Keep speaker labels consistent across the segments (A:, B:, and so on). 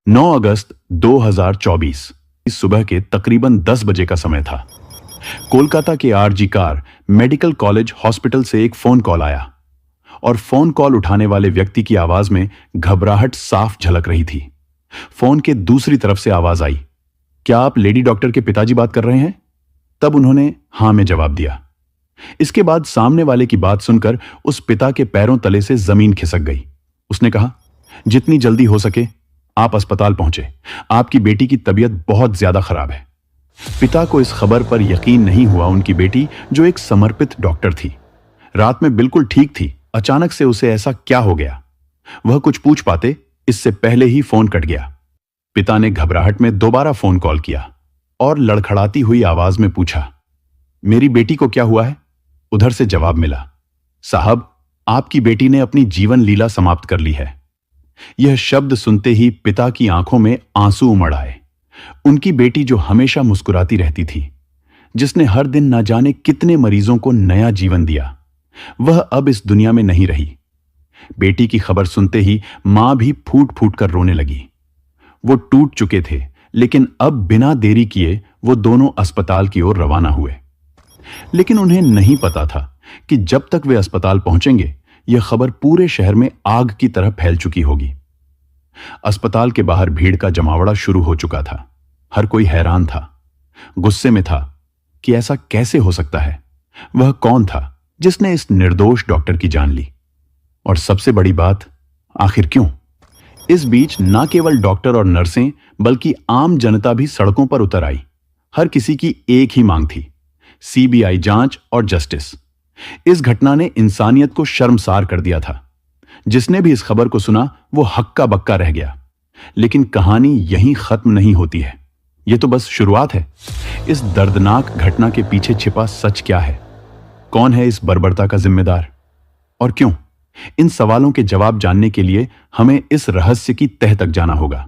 A: 9 अगस्त 2024 इस सुबह के तकरीबन 10 बजे का समय था। कोलकाता के RG Kar medical college hospital से एक फोन कॉल आया और फोन कॉल उठाने वाले व्यक्ति की आवाज में घबराहट साफ झलक रही थी। फोन के दूसरी तरफ से आवाज आई, क्या आप लेडी डॉक्टर के पिताजी बात कर रहे हैं? तब उन्होंने हां में जवाब दिया। इसके बाद सामने वाले की बात सुनकर उस पिता के पैरों तले से जमीन खिसक गई। उसने कहा, जितनी जल्दी हो सके आप अस्पताल पहुंचे, आपकी बेटी की तबीयत बहुत ज्यादा खराब है। पिता को इस खबर पर यकीन नहीं हुआ। उनकी बेटी, जो एक समर्पित डॉक्टर थी, रात में बिल्कुल ठीक थी, अचानक से उसे ऐसा क्या हो गया? वह कुछ पूछ पाते इससे पहले ही फोन कट गया। पिता ने घबराहट में दोबारा फोन कॉल किया और लड़खड़ाती हुई आवाज में पूछा, मेरी बेटी को क्या हुआ है? उधर से जवाब मिला, साहब, आपकी बेटी ने अपनी जीवन लीला समाप्त कर ली है। यह शब्द सुनते ही पिता की आंखों में आंसू उमड़ आए। उनकी बेटी, जो हमेशा मुस्कुराती रहती थी, जिसने हर दिन न जाने कितने मरीजों को नया जीवन दिया, वह अब इस दुनिया में नहीं रही। बेटी की खबर सुनते ही मां भी फूट फूट कर रोने लगी। वो टूट चुके थे, लेकिन अब बिना देरी किए वो दोनों अस्पताल की ओर रवाना हुए। लेकिन उन्हें नहीं पता था कि जब तक वे अस्पताल पहुंचेंगे, यह खबर पूरे शहर में आग की तरह फैल चुकी होगी। अस्पताल के बाहर भीड़ का जमावड़ा शुरू हो चुका था। हर कोई हैरान था, गुस्से में था कि ऐसा कैसे हो सकता है। वह कौन था जिसने इस निर्दोष डॉक्टर की जान ली? और सबसे बड़ी बात, आखिर क्यों? इस बीच न केवल डॉक्टर और नर्सें, बल्कि आम जनता भी सड़कों पर उतर आई। हर किसी की एक ही मांग थी, सीबीआई जांच और जस्टिस। इस घटना ने इंसानियत को शर्मसार कर दिया था। जिसने भी इस खबर को सुना वो हक्का बक्का रह गया। लेकिन कहानी यहीं खत्म नहीं होती है। यह तो बस शुरुआत है। इस दर्दनाक घटना के पीछे छिपा सच क्या है? कौन है इस बर्बरता का जिम्मेदार और क्यों? इन सवालों के जवाब जानने के लिए हमें इस रहस्य की तह तक जाना होगा।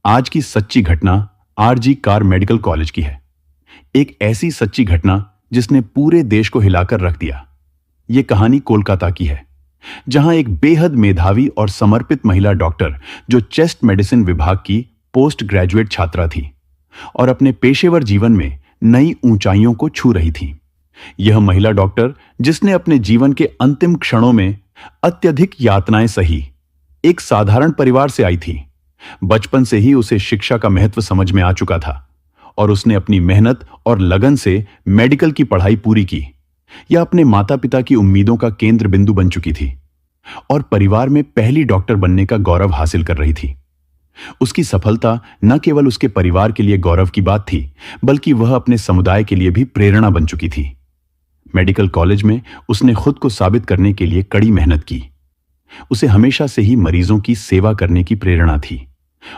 A: आज की सच्ची घटना आरजी कार मेडिकल कॉलेज की है। एक ऐसी सच्ची घटना जिसने पूरे देश को हिलाकर रख दिया। यह कहानी कोलकाता की है, जहां एक बेहद मेधावी और समर्पित महिला डॉक्टर, जो चेस्ट मेडिसिन विभाग की पोस्ट ग्रेजुएट छात्रा थी और अपने पेशेवर जीवन में नई ऊंचाइयों को छू रही थी। यह महिला डॉक्टर, जिसने अपने जीवन के अंतिम क्षणों में अत्यधिक यातनाएं सही, एक साधारण परिवार से आई थी। बचपन से ही उसे शिक्षा का महत्व समझ में आ चुका था और उसने अपनी मेहनत और लगन से मेडिकल की पढ़ाई पूरी की। यह अपने माता पिता की उम्मीदों का केंद्र बिंदु बन चुकी थी और परिवार में पहली डॉक्टर बनने का गौरव हासिल कर रही थी। उसकी सफलता न केवल उसके परिवार के लिए गौरव की बात थी, बल्कि वह अपने समुदाय के लिए भी प्रेरणा बन चुकी थी। मेडिकल कॉलेज में उसने खुद को साबित करने के लिए कड़ी मेहनत की। उसे हमेशा से ही मरीजों की सेवा करने की प्रेरणा थी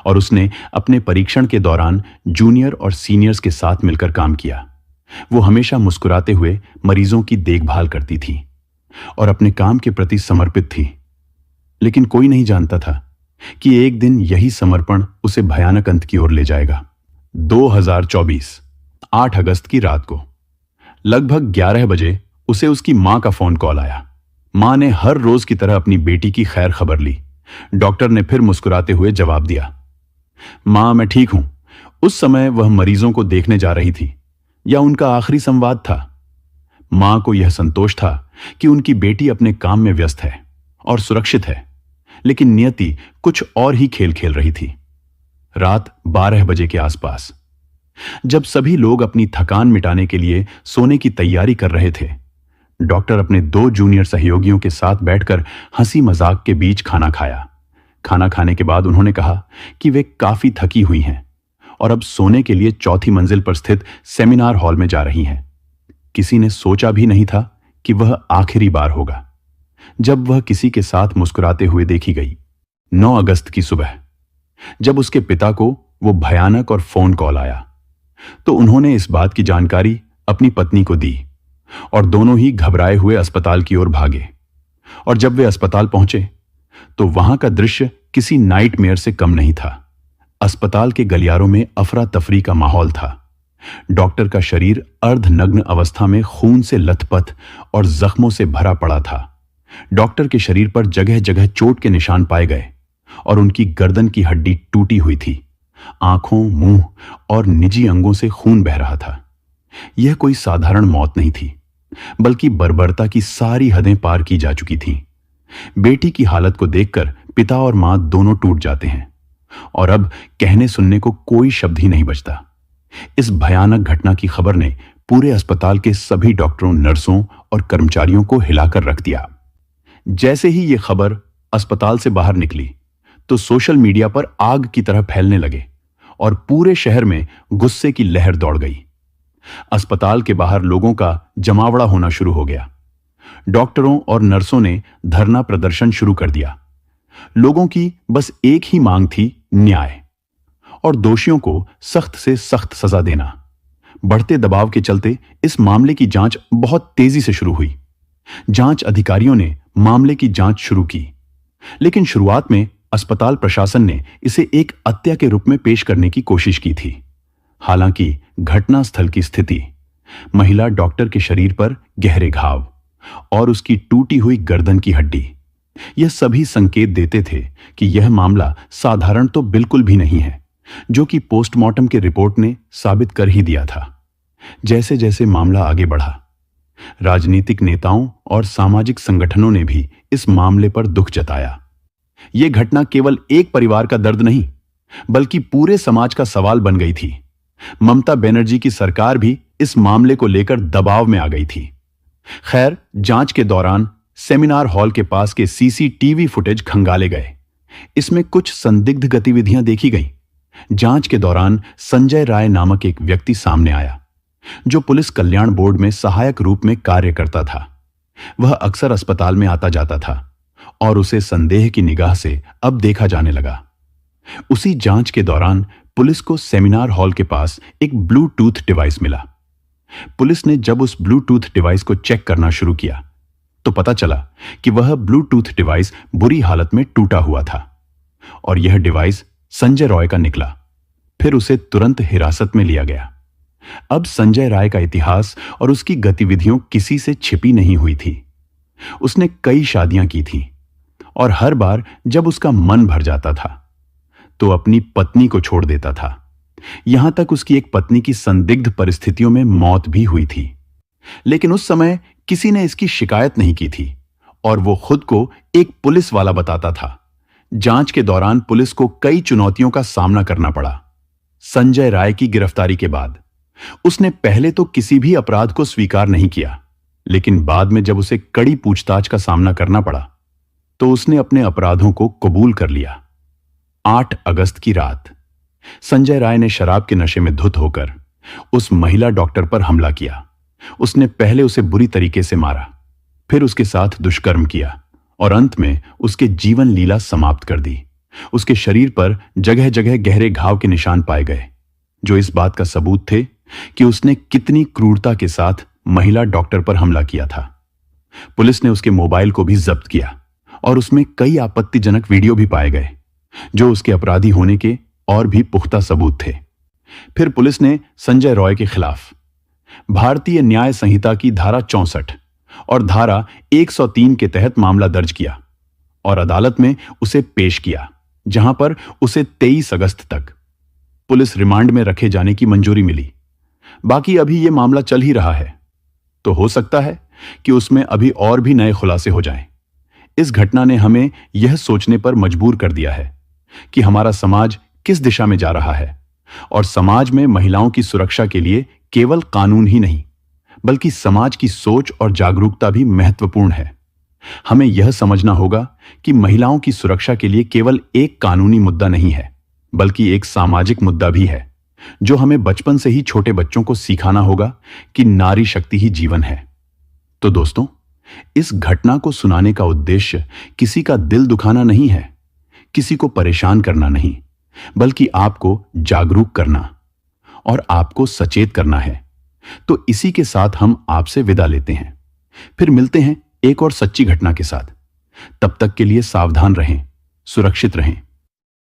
A: और उसने अपने परीक्षण के दौरान जूनियर और सीनियर्स के साथ मिलकर काम किया। वो हमेशा मुस्कुराते हुए मरीजों की देखभाल करती थी और अपने काम के प्रति समर्पित थी। लेकिन कोई नहीं जानता था कि एक दिन यही समर्पण उसे भयानक अंत की ओर ले जाएगा। 2024 8 अगस्त की रात को लगभग 11 बजे उसे उसकी मां का फोन कॉल आया। मां ने हर रोज की तरह अपनी बेटी की खैर खबर ली। डॉक्टर ने फिर मुस्कुराते हुए जवाब दिया, मां, मैं ठीक हूं। उस समय वह मरीजों को देखने जा रही थी, या उनका आखिरी संवाद था। मां को यह संतोष था कि उनकी बेटी अपने काम में व्यस्त है और सुरक्षित है, लेकिन नियति कुछ और ही खेल खेल रही थी। रात 12 बजे के आसपास, जब सभी लोग अपनी थकान मिटाने के लिए सोने की तैयारी कर रहे थे, डॉक्टर अपने 2 जूनियर सहयोगियों के साथ बैठकर हंसी मजाक के बीच खाना खाया। खाना खाने के बाद उन्होंने कहा कि वे काफी थकी हुई हैं और अब सोने के लिए 4थी मंजिल पर स्थित सेमिनार हॉल में जा रही हैं। किसी ने सोचा भी नहीं था कि वह आखिरी बार होगा जब वह किसी के साथ मुस्कुराते हुए देखी गई। 9 अगस्त की सुबह, जब उसके पिता को वो भयानक और फोन कॉल आया, तो उन्होंने इस बात की जानकारी अपनी पत्नी को दी और दोनों ही घबराए हुए अस्पताल की ओर भागे। और जब वे अस्पताल पहुंचे तो वहां का दृश्य किसी नाइटमेयर से कम नहीं था। अस्पताल के गलियारों में अफरा तफरी का माहौल था। डॉक्टर का शरीर अर्धनग्न अवस्था में खून से लथपथ और जख्मों से भरा पड़ा था। डॉक्टर के शरीर पर जगह जगह चोट के निशान पाए गए और उनकी गर्दन की हड्डी टूटी हुई थी। आंखों, मुंह और निजी अंगों से खून बह रहा था। यह कोई साधारण मौत नहीं थी, बल्कि बर्बरता की सारी हदें पार की जा चुकी थीं। बेटी की हालत को देखकर पिता और मां दोनों टूट जाते हैं और अब कहने सुनने को कोई शब्द ही नहीं बचता। इस भयानक घटना की खबर ने पूरे अस्पताल के सभी डॉक्टरों, नर्सों और कर्मचारियों को हिलाकर रख दिया। जैसे ही यह खबर अस्पताल से बाहर निकली तो सोशल मीडिया पर आग की तरह फैलने लगे और पूरे शहर में गुस्से की लहर दौड़ गई। अस्पताल के बाहर लोगों का जमावड़ा होना शुरू हो गया। डॉक्टरों और नर्सों ने धरना प्रदर्शन शुरू कर दिया। लोगों की बस एक ही मांग थी, न्याय और दोषियों को सख्त से सख्त सजा देना। बढ़ते दबाव के चलते इस मामले की जांच बहुत तेजी से शुरू हुई। जांच अधिकारियों ने मामले की जांच शुरू की, लेकिन शुरुआत में अस्पताल प्रशासन ने इसे एक हत्या के रूप में पेश करने की कोशिश की थी। हालांकि घटनास्थल की स्थिति, महिला डॉक्टर के शरीर पर गहरे घाव और उसकी टूटी हुई गर्दन की हड्डी, यह सभी संकेत देते थे कि यह मामला साधारण तो बिल्कुल भी नहीं है, जो कि पोस्टमार्टम के रिपोर्ट ने साबित कर ही दिया था। जैसे जैसे मामला आगे बढ़ा, राजनीतिक नेताओं और सामाजिक संगठनों ने भी इस मामले पर दुख जताया। यह घटना केवल एक परिवार का दर्द नहीं, बल्कि पूरे समाज का सवाल बन गई थी। ममता बनर्जी की सरकार भी इस मामले को लेकर दबाव में आ गई थी। खैर, जांच के दौरान सेमिनार हॉल के पास के सीसीटीवी फुटेज खंगाले गए। इसमें कुछ संदिग्ध गतिविधियां देखी गईं। जांच के दौरान संजय राय नामक एक व्यक्ति सामने आया, जो पुलिस कल्याण बोर्ड में सहायक रूप में कार्य करता था। वह अक्सर अस्पताल में आता जाता था और उसे संदेह की निगाह से अब देखा जाने लगा। उसी जांच के दौरान पुलिस को सेमिनार हॉल के पास एक ब्लूटूथ डिवाइस मिला। पुलिस ने जब उस ब्लूटूथ डिवाइस को चेक करना शुरू किया तो पता चला कि वह ब्लूटूथ डिवाइस बुरी हालत में टूटा हुआ था और यह डिवाइस संजय रॉय का निकला। फिर उसे तुरंत हिरासत में लिया गया। अब संजय राय का इतिहास और उसकी गतिविधियों किसी से छिपी नहीं हुई थी। उसने कई शादियां की थीं और हर बार जब उसका मन भर जाता था तो अपनी पत्नी को छोड़ देता था। यहां तक उसकी एक पत्नी की संदिग्ध परिस्थितियों में मौत भी हुई थी। लेकिन उस समय किसी ने इसकी शिकायत नहीं की थी और वो खुद को एक पुलिस वाला बताता था। जांच के दौरान पुलिस को कई चुनौतियों का सामना करना पड़ा। संजय राय की गिरफ्तारी के बाद उसने पहले तो किसी भी अपराध को स्वीकार नहीं किया, लेकिन बाद में जब उसे कड़ी पूछताछ का सामना करना पड़ा तो उसने अपने अपराधों को कबूल कर लिया। 8 अगस्त की रात संजय राय ने शराब के नशे में धुत होकर उस महिला डॉक्टर पर हमला किया। उसने पहले उसे बुरी तरीके से मारा, फिर उसके साथ दुष्कर्म किया और अंत में उसके जीवन लीला समाप्त कर दी। उसके शरीर पर जगह जगह गहरे घाव के निशान पाए गए, जो इस बात का सबूत थे कि उसने कितनी क्रूरता के साथ महिला डॉक्टर पर हमला किया था। पुलिस ने उसके मोबाइल को भी जब्त किया और उसमें कई आपत्तिजनक वीडियो भी पाए गए, जो उसके अपराधी होने के और भी पुख्ता सबूत थे। फिर पुलिस ने संजय रॉय के खिलाफ भारतीय न्याय संहिता की धारा 64 और धारा 103 के तहत मामला दर्ज किया और अदालत में उसे पेश किया, जहां पर उसे 23 अगस्त तक पुलिस रिमांड में रखे जाने की मंजूरी मिली। बाकी अभी यह मामला चल ही रहा है, तो हो सकता है कि उसमें अभी और भी नए खुलासे हो जाएं। इस घटना ने हमें यह सोचने पर मजबूर कर दिया है कि हमारा समाज किस दिशा में जा रहा है और समाज में महिलाओं की सुरक्षा के लिए केवल कानून ही नहीं, बल्कि समाज की सोच और जागरूकता भी महत्वपूर्ण है। हमें यह समझना होगा कि महिलाओं की सुरक्षा के लिए केवल एक कानूनी मुद्दा नहीं है, बल्कि एक सामाजिक मुद्दा भी है, जो हमें बचपन से ही छोटे बच्चों को सिखाना होगा कि नारी शक्ति ही जीवन है। तो दोस्तों, इस घटना को सुनाने का उद्देश्य किसी का दिल दुखाना नहीं है, किसी को परेशान करना नहीं, बल्कि आपको जागरूक करना और आपको सचेत करना है। तो इसी के साथ हम आपसे विदा लेते हैं। फिर मिलते हैं एक और सच्ची घटना के साथ। तब तक के लिए सावधान रहें, सुरक्षित रहें।